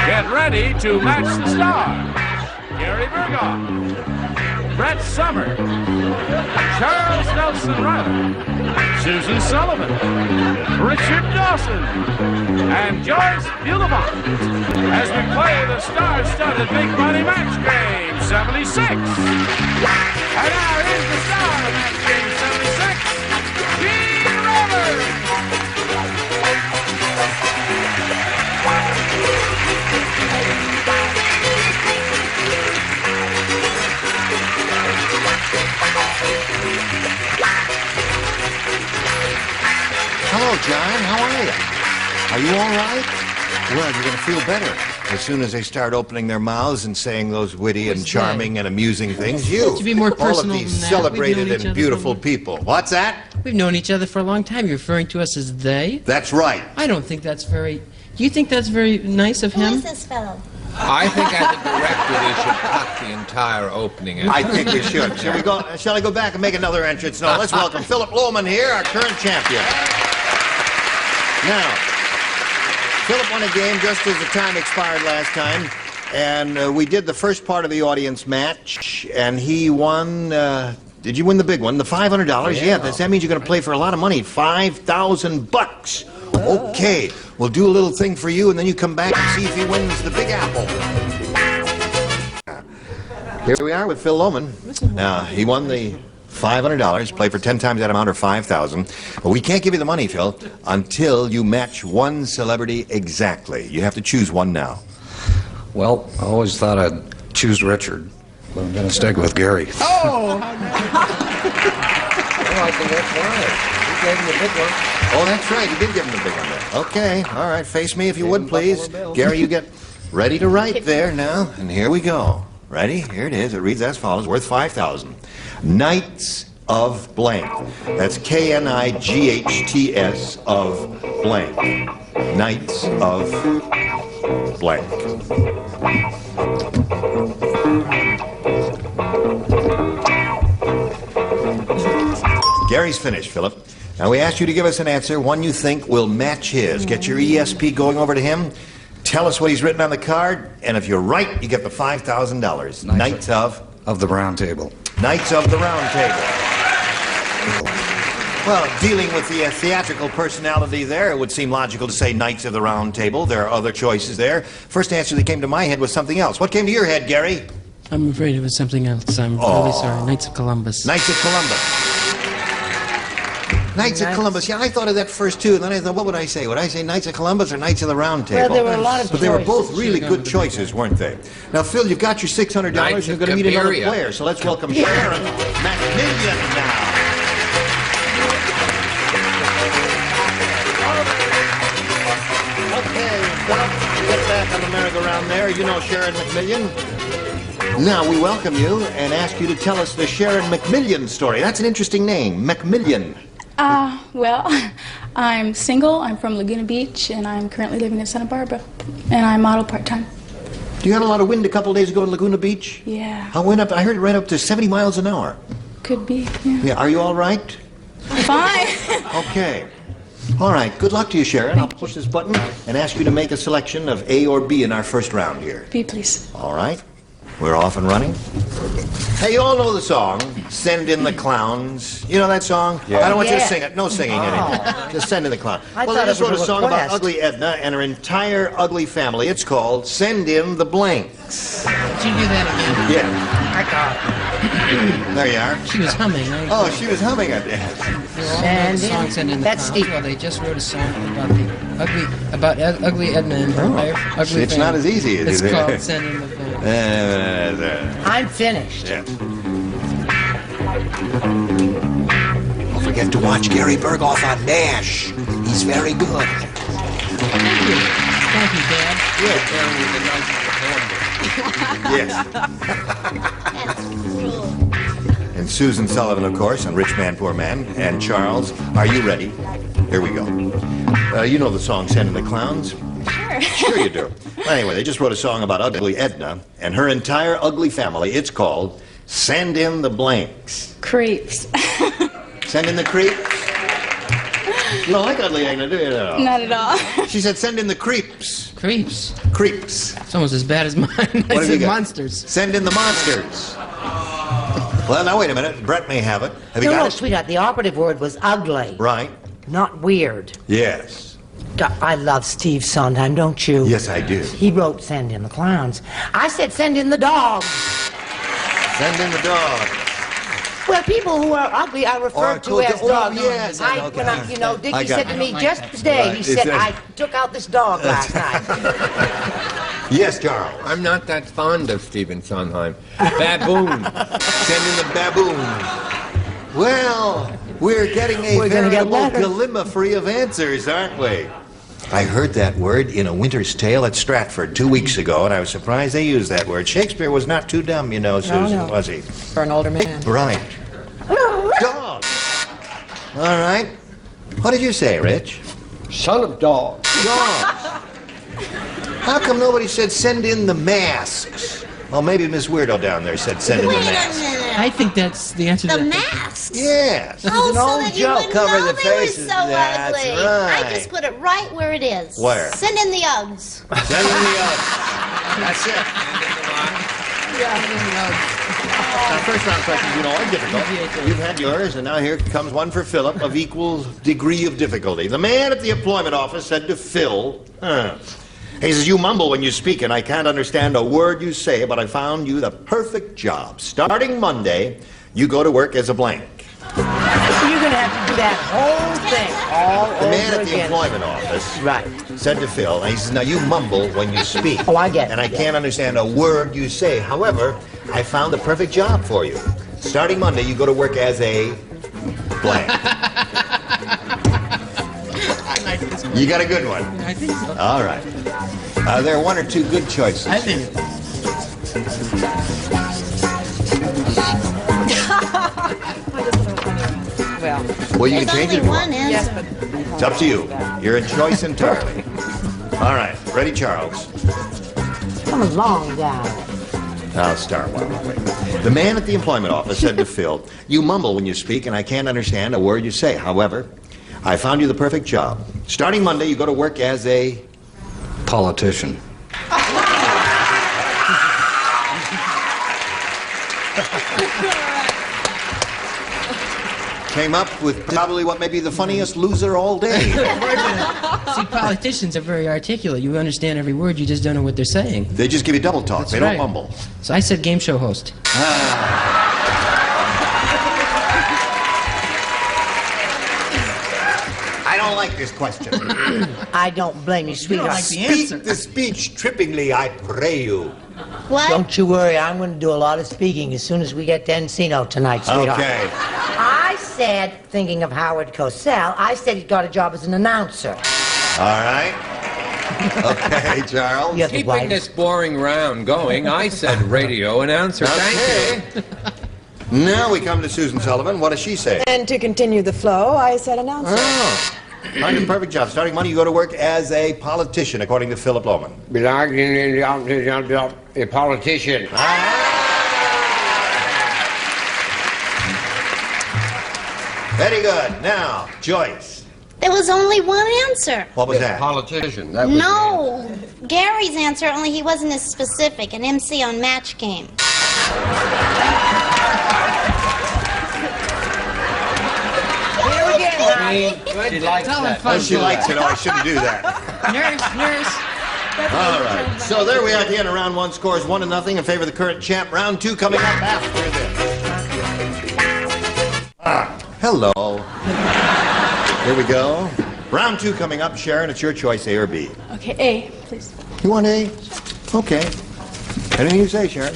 Get ready to match the stars. Gary Burghoff, Brett Summer, Charles Nelson Reilly, Susan Sullivan, Richard Dawson, and Joyce Bulifant as we play the star-studded Big Money Match Game 76. And now here's the star of Match Game 76, Gene Rivers. Hello, John. How are you? Are you all right? Well, you're going to feel better as soon as they start opening their mouths and saying those witty and charming and amusing things. To be more all personal of these than that, celebrated and beautiful people. What's that? We've known each other for a long time. You're referring to us as they? That's right. I don't think that's very... Do you think that's very nice of him? Who is this fellow? I think as a director they should cut the entire opening. I think we should. Shall we go? Shall I go back and make another entrance? No, let's welcome Philip Lohman here, our current champion. Now, Philip won a game just as the time expired last time, and we did the first part of the audience match, and he won. Did you win the big one, the $500? Yeah, that means you're going to play for a lot of money, $5,000. Okay, we'll do a little thing for you, and then you come back and see if he wins the Big Apple. Here we are with Phil Lohman. He won the $500, play for 10 times that amount or $5,000. But we can't give you the money, Phil, until you match one celebrity exactly. You have to choose one now. Well, I always thought I'd choose Richard, but I'm going to stick with Gary. Oh, I think that's right. You gave him the big one. Oh, that's right. You did give him the big one there. Okay, all right. Face me if you would, please. Gary, you get ready to write there now. And here we go. Ready? Here it is. It reads as follows. Worth $5,000. Knights of blank. That's Knights of blank. Knights of blank. Gary's finished, Philip. Now we asked you to give us an answer, one you think will match his. Get your ESP going over to him. Tell us what he's written on the card, and if you're right, you get the $5,000. Knights of the Round Table. Knights of the Round Table. Well, dealing with the theatrical personality there, it would seem logical to say Knights of the Round Table. There are other choices there. First answer that came to my head was something else. What came to your head, Gary? I'm afraid it was something else. I'm really sorry. Knights of Columbus. Knights of Columbus. Knights of Columbus. Yeah, I thought of that first too, and then I thought, what would I say? Would I say Knights of Columbus or Knights of the Round Table? Well, there were a lot of But they were both really good choices, weren't they? Now, Phil, you've got your $600. You're going to meet another player, so let's welcome Sharon McMillion now. Okay, Philip, get back on the merry-go-round there. You know Sharon McMillion. Now, we welcome you and ask you to tell us the Sharon McMillion story. That's an interesting name, McMillion. Well, I'm single, I'm from Laguna Beach, and I'm currently living in Santa Barbara, and I model part-time. You had a lot of wind a couple days ago in Laguna Beach? Yeah. I heard it right up to 70 miles an hour. Could be, yeah. Yeah, are you all right? Fine. Okay. All right, good luck to you, Sharon. I'll push this button and ask you to make a selection of A or B in our first round here. B, please. All right. We're off and running. Hey, you all know the song, Send in the Clowns. You know that song? Yeah. I don't want you to sing it. No singing anymore. Just Send in the Clowns. Well, they just wrote a song about Ugly Edna and her entire ugly family. It's called Send in the Blanks. Did you do that again? Yeah. I got There you are. She was humming. Oh, she was humming at that. Send in the That's Clowns. deep. Well, they just wrote a song about ugly Edna and her ugly family. It's not as easy as It's you think. called Send in the Clowns. I'm finished. Yeah. Don't forget to watch Gary Burghoff on MASH. He's very good. Thank you, Dad. Yes. And Susan Sullivan, of course, and Rich Man, Poor Man, and Charles. Are you ready? Here we go. You know the song Send in the Clowns? Sure. Sure you do. Anyway, they just wrote a song about Ugly Edna and her entire ugly family. It's called Send in the Blanks. Creeps. Send in the creeps? You don't like ugly Agnes, do you? No. Not at all. She said send in the creeps. Creeps. Creeps. It's almost as bad as mine. I What have you said got? monsters. Send in the monsters. Well, now wait a minute. Brett may have it. Have you No, got no, it? sweetheart, the operative word was ugly, Right. not weird. Yes. I love Steve Sondheim, don't you? Yes, I do. He wrote Send in the Clowns. I said send in the dogs. Send in the dog. Well, people who are ugly are referred to as dogs. Yes. When Dickie I got said to it. me just today, Right, he it said, says- I took out this dog last night. Yes, Charles. I'm not that fond of Stephen Sondheim. Baboon. Send in the baboon. Well, we're getting a We're gonna get veritable letters. gallimafree of answers, aren't we? I heard that word in A Winter's Tale at Stratford 2 weeks ago, and I was surprised they used that word. Shakespeare was not too dumb, you know, Susan, no. was he? For an older man. Right. Dog. All right. What did you say, Rich? Son of dog. Dog. How come nobody said send in the masks? Well, maybe Miss Weirdo down there said send in the Wait a masks. minute. I think that's the answer to The that. masks? Yes. Oh, an so old that you joke. wouldn't Cover know the they faces. were so That's ugly. right. I just put it right where it is. Where? Send in the Uggs. Send in the That's it. Now, first round questions, you know, are difficult. You've had yours, and now here comes one for Philip of equal degree of difficulty. The man at the employment office said to Phil, he says, you mumble when you speak, and I can't understand a word you say, but I found you the perfect job. Starting Monday, you go to work as a blank. You're going to have to do that whole thing all The man over at the again. employment office Right. said to Phil, and he says, now you mumble when you speak. Oh, I get it. And I can't understand a word you say. However, I found the perfect job for you. Starting Monday, you go to work as a blank. You got a good one. I think so. All right. There are one or two good choices. I think Well, you can There's change only it if you one want. answer. It's up to you. You're in choice entirely. All right. Ready, Charles? Come along down. I'll start while we wait. The man at the employment office said to Phil, you mumble when you speak, and I can't understand a word you say. However, I found you the perfect job. Starting Monday, you go to work as a... Politician. Came up with probably what may be the funniest loser all day. See, politicians are very articulate. You understand every word, you just don't know what they're saying. They just give you double talk. That's They right. don't mumble. So I said game show host. I don't like this question. I don't blame you, sweetheart. Speak the speech trippingly, I pray you. What? Don't you worry, I'm going to do a lot of speaking as soon as we get to Encino tonight, sweetheart. Okay. I said, thinking of Howard Cosell, I said he got a job as an announcer. All right. Okay, Charles. You're the Keeping wife. this boring round going, I said radio announcer. Thank you. Now we come to Susan Sullivan. What does she say? And to continue the flow, I said announcer. Oh. Find a perfect job. Starting Monday, you go to work as a politician, according to Philip Lohman. A politician. Very good. Now, Joyce. There was only one answer. What was that? Politician. That was No. Gary's answer, only he wasn't as specific. An MC on Match Game. Here again, honey. She likes that. Oh, she likes it. Oh, I shouldn't do that. Nurse. All right. So there we are at the end of round one. Scores 1-0 in favor of the current champ. Round two coming up after this. Hello. Here we go. Round two coming up. Sharon, it's your choice, A or B. Okay, A, please. You want A? Okay. Anything you say, Sharon.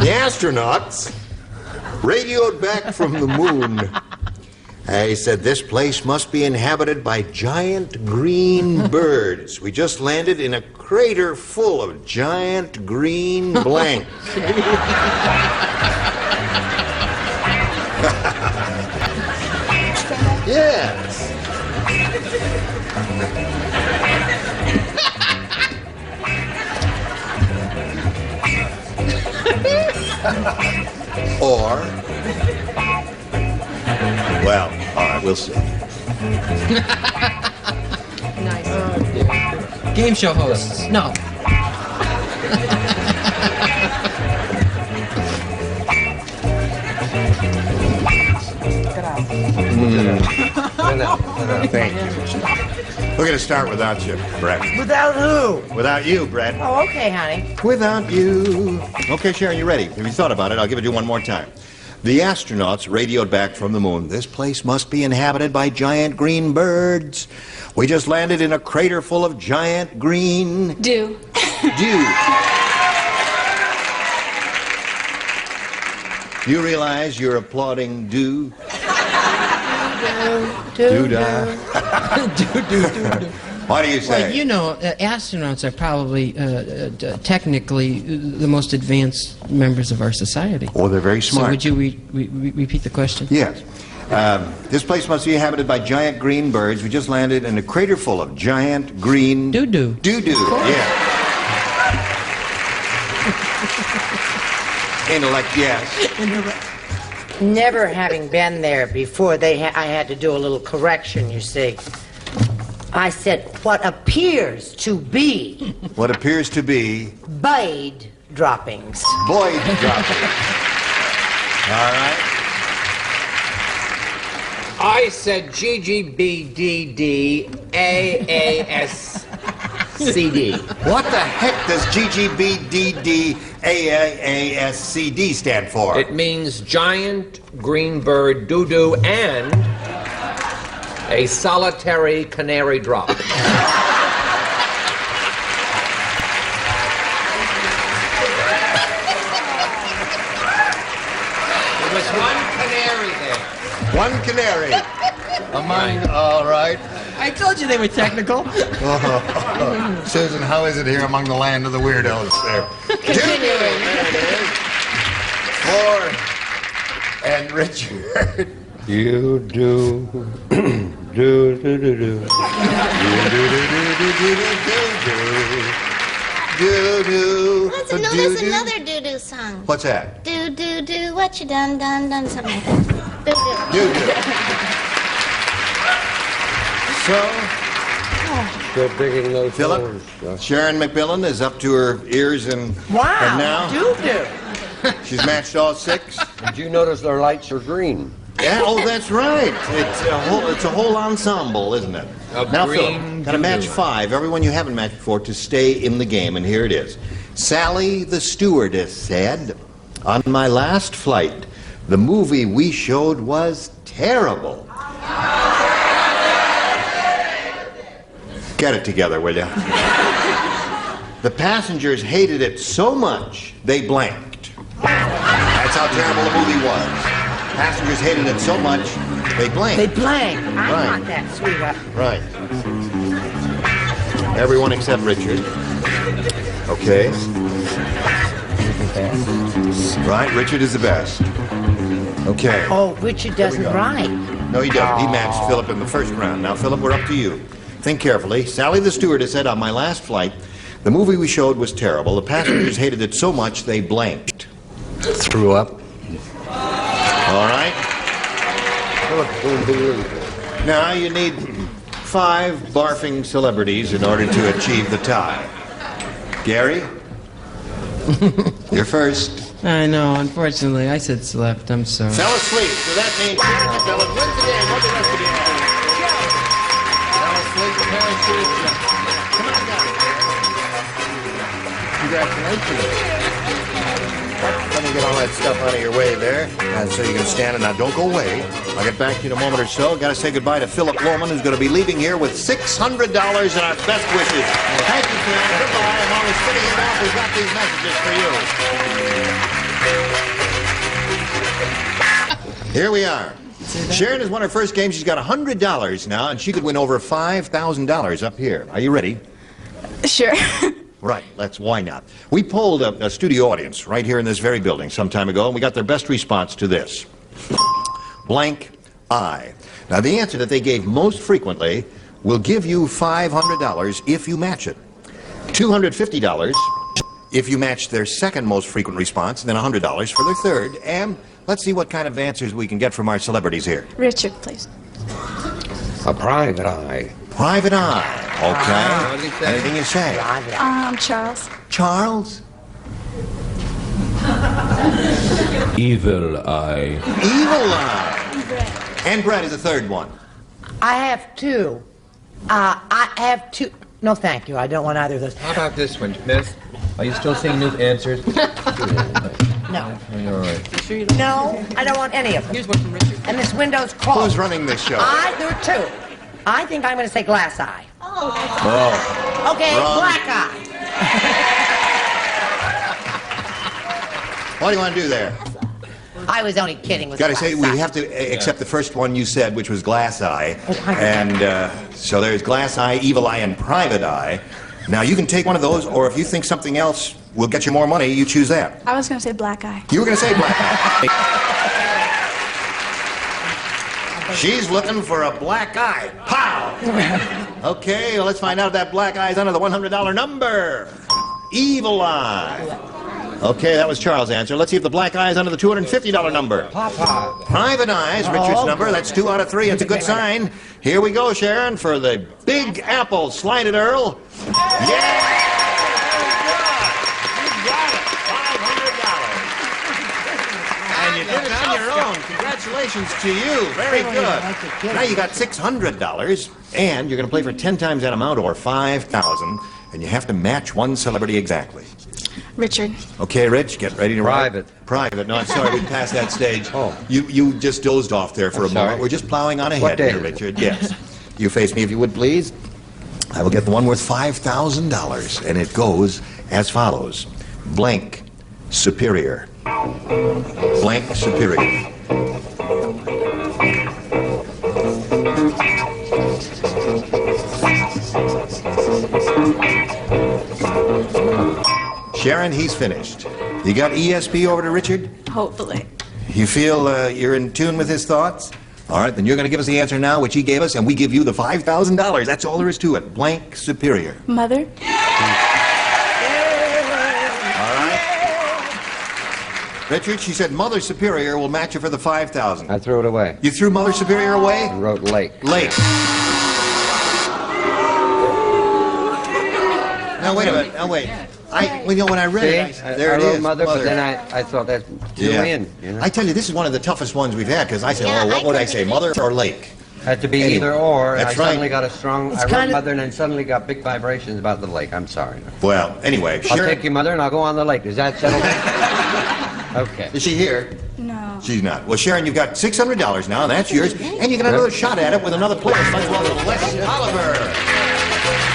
The astronauts radioed back from the moon. He said, this place must be inhabited by giant green birds. We just landed in a crater full of giant green blank. Yes. Or, well, all right. we'll see. Nice. Game show hosts. No. Thank you. We're going to start without you, Brett. Without who? Without you, Brett. Oh, okay, honey. Without you. Okay, Sharon, you ready? If you thought about it, I'll give it to you one more time. The astronauts radioed back from the moon. This place must be inhabited by giant green birds. We just landed in a crater full of giant green... Do. Dew. Do you realize you're applauding dew? Do-da. What do you say? Well, you know, astronauts are probably technically the most advanced members of our society. Oh, they're very smart. So would you repeat the question? Yes. This place must be inhabited by giant green birds. We just landed in a crater full of giant green... Doo-doo. Doo-doo, yeah. Intellect, yes. Never having been there before, I had to do a little correction, you see. I said, what appears to be... What appears to be... Boyd droppings. Boyd droppings. All right. I said GGBDDAASCD. What the heck does GGBDDAASCD stand for? It means giant green bird doo-doo and a solitary canary drop. There was one canary there. One canary. Among, all right. I told you they were technical. Susan, how is it here among the land of the weirdos there? Continuing. There it is. Four. And Richard. You do. Do, do, do, do. Do, do. There's another doo-doo song. What's that? Do, what you done, something like that. Do. So, Still digging those Philip, holes. Sharon McMillan is up to her ears and Wow, now doo-doo. she's matched all six. Did you notice their lights are green? Yeah, oh, that's right. It's a whole ensemble, isn't it? Now, Philip, got to match five. Everyone you haven't matched before to stay in the game, and here it is. Sally the stewardess said, on my last flight, the movie we showed was terrible. Get it together, will you? The passengers hated it so much, they blanked. That's how terrible the movie was. Passengers hated it so much, they blanked. They blank. I'm Right. not that sweetheart. Right. Everyone except Richard. Okay. Right, Richard is the best. Okay. Oh, Richard doesn't write. No, he doesn't. He matched Philip in the first round. Now, Philip, we're up to you. Think carefully. Sally the stewardess said, on my last flight, the movie we showed was terrible. The passengers hated it so much they blanked. Threw up. All right. Now you need 5 barfing celebrities in order to achieve the tie. Gary, you're first. I know, unfortunately, I said slept. I'm sorry. Fell asleep, so that means Sharon McMillan wins the game. What the rest of you have? Fell asleep, parachute. Come on down. Congratulations. Let me get all that stuff out of your way there, so you can stand and now don't go away. I'll get back to you in a moment or so. Got to say goodbye to Philip Lohman, who's going to be leaving here with $600 and our best wishes. Thank you, Phil. Goodbye. I'm always sitting it off. We've got these messages for you. Here we are. Sharon has won her first game. She's got $100 now, and she could win over $5,000 up here. Are you ready? Sure. Right, why not? We polled a studio audience right here in this very building some time ago, and we got their best response to this. Blank eye. Now, the answer that they gave most frequently will give you $500 if you match it. $250 if you match their second most frequent response, and then $100 for their third. And let's see what kind of answers we can get from our celebrities here. Richard, please. A private eye. Private eye. Okay. Anything you say? Charles. Charles? Evil eye. Evil eye. And Brett is the third one. I have two. I have two. No, thank you. I don't want either of those. How about this one, Miss? Are you still seeing new answers? No. All right. No, I don't want any of them. Here's one from Richard. And this window's closed. Who's running this show? There are two. I think I'm going to say glass eye. Oh. Okay, Wrong. black eye. What do you want to do there? I was only kidding with Got to glass say, we eye. have to accept the first one you said, which was glass eye. And so there's glass eye, evil eye, and private eye. Now, you can take one of those, or if you think something else will get you more money, you choose that. I was going to say black eye. You were going to say black eye. She's looking for a black eye. Pow! Okay, well, let's find out if that black eye is under the $100 number. Evil eye. Okay, that was Charles' answer. Let's see if the black eye is under the $250 number. Papa. Private eye is Richard's number. That's 2 out of 3. It's a good sign. Here we go, Sharon, for the Big Apple Slide It, Earl. Yeah! And you did it on your own. Congratulations to you. Very good. Now you got $600, and you're going to play for 10 times that amount, or $5,000, and you have to match one celebrity exactly. Richard. Okay, Rich, get ready to ride. Private. No, I'm sorry, we passed that stage. Oh. You just dozed off there for a moment. sorry. We're just plowing on ahead What day here, is it? Richard. Yes. You face me if you would, please. I will get the one worth $5,000, and it goes as follows. Blank, superior. Blank, superior. Sharon, he's finished. You got ESP over to Richard? Hopefully. You feel you're in tune with his thoughts? All right, then you're going to give us the answer now, which he gave us, and we give you the $5,000. That's all there is to it. Blank, superior. Mother. All right. Richard, she said Mother Superior will match you for the $5,000. I threw it away. You threw Mother Superior away? I wrote lake. Lake. Now, wait a minute. Now, wait. When I read it, there it I wrote is. mother, but then I thought that's too in. You know? I tell you, this is one of the toughest ones we've had, because I said, what would I say, Mother or Lake? Had to be Anyway, either or. that's I suddenly right. got a strong. I wrote mother and then suddenly got big vibrations about the lake. I'm sorry. Well, anyway, I'll Sharon, take your mother and I'll go on the lake. Does that settle it? Okay. is she here? No. She's not. Well, Sharon, you've got $600 now, and that's yours, and you get another shot at it with another player. Let's welcome Les Oliver.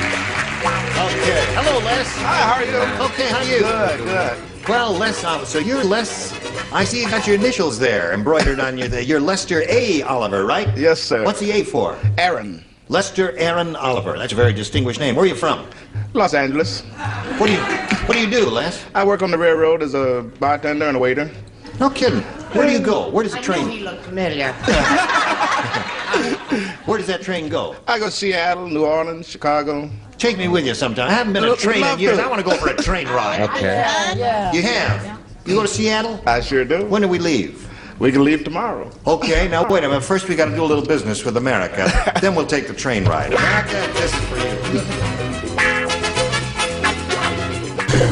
Okay. Hello, Les. Hi, how are you? Okay, how are you? Good, good. Well, Les, so you're Les. I see you got your initials there embroidered on you. You're Lester A. Oliver, right? Yes, sir. What's the A for? Aaron. Lester Aaron Oliver. That's a very distinguished name. Where are you from? Los Angeles. What do you do, Les? I work on the railroad as a bartender and a waiter. No kidding. Where do you go? Where does the I knew train? he looked familiar. Where does that train go? I go to Seattle, New Orleans, Chicago. Take me with you sometime. I haven't been on a train in years. I want to go for a train ride. Okay. You have? You go to Seattle? I sure do. When do we leave? We can leave tomorrow. Okay, now wait a minute. First we got to do a little business with America. Then we'll take the train ride. America, this is for you.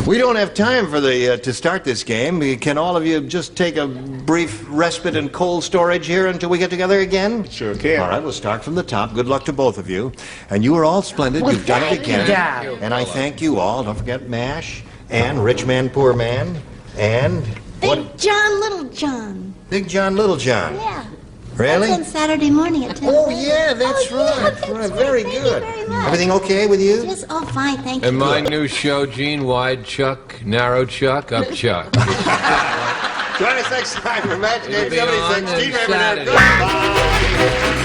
We don't have time for to start this game. Can all of you just take a brief respite in cold storage here until we get together again? Sure can. All right, we'll start from the top. Good luck to both of you. And you are all splendid. Well, You've done it thank you, again. Dad. And I thank you all. Don't forget MASH and Rich Man, Poor Man and Big John, Little John. Big John, Little John. Yeah. Really? That's on Saturday morning at 10. Oh, yeah, that's Oh, yeah, right. that's Right, very right. good. Thank you very much. Everything okay with you? Just, oh, fine, thank you. And my new show, Gene, Wide Chuck, Narrow Chuck, Up Chuck. Join us next time for Match Game It'll be on 76. Gene Raymer, Saturday. goodbye.